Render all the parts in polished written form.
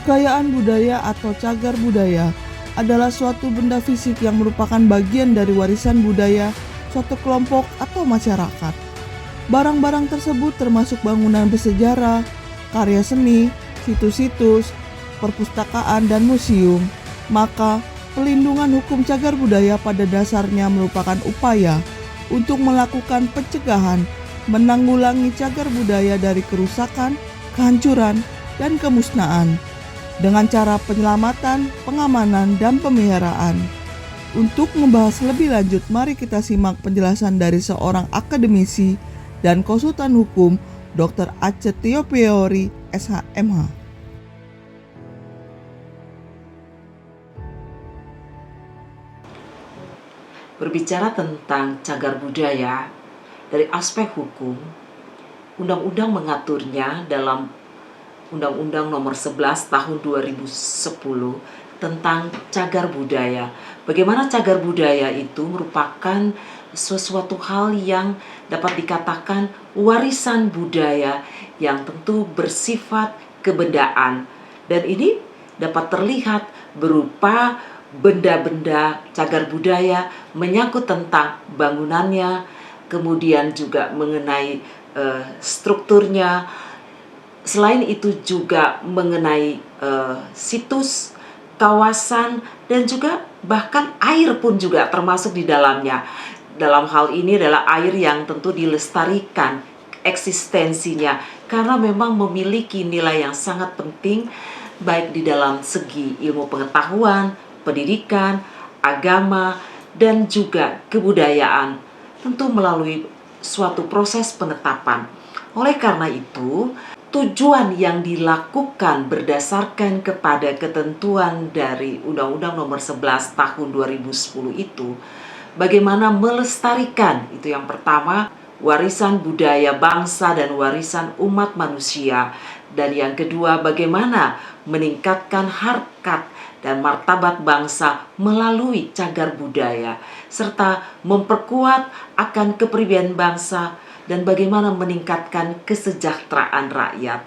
Kekayaan budaya atau cagar budaya adalah suatu benda fisik yang merupakan bagian dari warisan budaya suatu kelompok atau masyarakat. Barang-barang tersebut termasuk bangunan bersejarah, karya seni, situs-situs, perpustakaan, dan museum. Maka, pelindungan hukum cagar budaya pada dasarnya merupakan upaya untuk melakukan pencegahan, menanggulangi cagar budaya dari kerusakan, kehancuran, dan kemusnahan dengan cara penyelamatan, pengamanan, dan pemeliharaan. Untuk membahas lebih lanjut, mari kita simak penjelasan dari seorang akademisi dan konsultan hukum, Dr. Ace Tiopiori, SHMH. Berbicara tentang cagar budaya dari aspek hukum, undang-undang mengaturnya dalam Undang-Undang Nomor 11 Tahun 2010 tentang cagar budaya. Bagaimana cagar budaya itu merupakan sesuatu hal yang dapat dikatakan warisan budaya yang tentu bersifat kebendaan, dan ini dapat terlihat berupa benda-benda cagar budaya menyangkut tentang bangunannya, kemudian juga mengenai strukturnya. Selain itu juga mengenai situs, kawasan, dan juga bahkan air pun juga termasuk di dalamnya. Dalam hal ini adalah air yang tentu dilestarikan eksistensinya karena memang memiliki nilai yang sangat penting baik di dalam segi ilmu pengetahuan, pendidikan, agama, dan juga kebudayaan, tentu melalui suatu proses penetapan. Oleh karena itu, tujuan yang dilakukan berdasarkan kepada ketentuan dari Undang-Undang Nomor 11 Tahun 2010 itu, bagaimana melestarikan, itu yang pertama, warisan budaya bangsa dan warisan umat manusia. Dan yang kedua, bagaimana meningkatkan harkat dan martabat bangsa melalui cagar budaya, serta memperkuat akan kepribadian bangsa dan bagaimana meningkatkan kesejahteraan rakyat.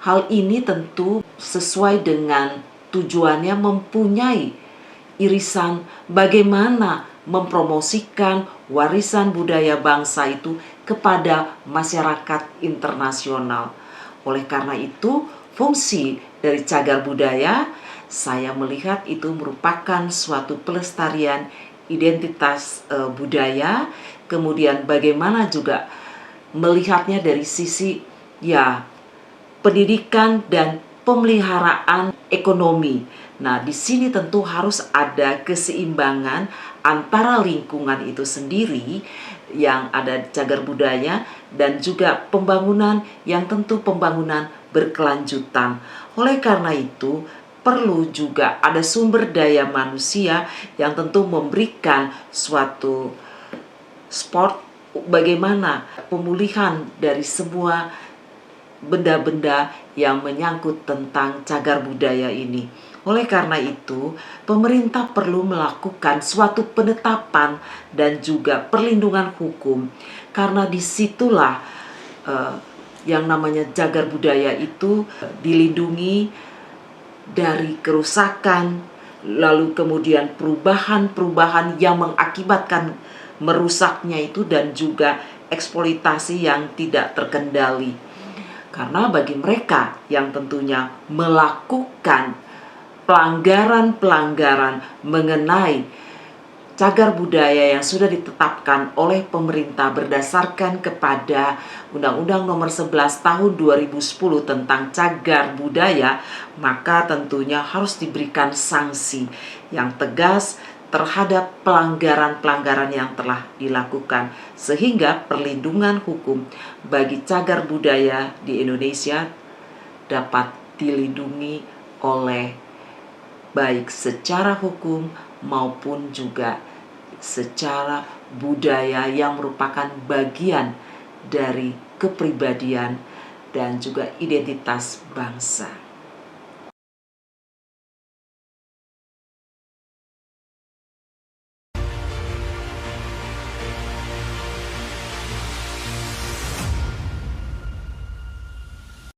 Hal ini tentu sesuai dengan tujuannya mempunyai irisan bagaimana mempromosikan warisan budaya bangsa itu kepada masyarakat internasional. Oleh karena itu, fungsi dari cagar budaya, saya melihat itu merupakan suatu pelestarian identitas budaya, kemudian bagaimana juga melihatnya dari sisi pendidikan dan pemeliharaan ekonomi. Nah, di sini tentu harus ada keseimbangan antara lingkungan itu sendiri yang ada cagar budaya dan juga pembangunan yang tentu pembangunan berkelanjutan. Oleh karena itu, perlu juga ada sumber daya manusia yang tentu memberikan suatu sport bagaimana pemulihan dari semua benda-benda yang menyangkut tentang cagar budaya ini. Oleh karena itu, pemerintah perlu melakukan suatu penetapan dan juga perlindungan hukum, karena disitulah yang namanya cagar budaya itu dilindungi dari kerusakan, lalu kemudian perubahan-perubahan yang mengakibatkan merusaknya itu, dan juga eksploitasi yang tidak terkendali. Karena bagi mereka yang tentunya melakukan pelanggaran-pelanggaran mengenai cagar budaya yang sudah ditetapkan oleh pemerintah berdasarkan kepada Undang-Undang Nomor 11 Tahun 2010 tentang cagar budaya, maka tentunya harus diberikan sanksi yang tegas terhadap pelanggaran-pelanggaran yang telah dilakukan, sehingga perlindungan hukum bagi cagar budaya di Indonesia dapat dilindungi oleh baik secara hukum maupun juga secara budaya yang merupakan bagian dari kepribadian dan juga identitas bangsa.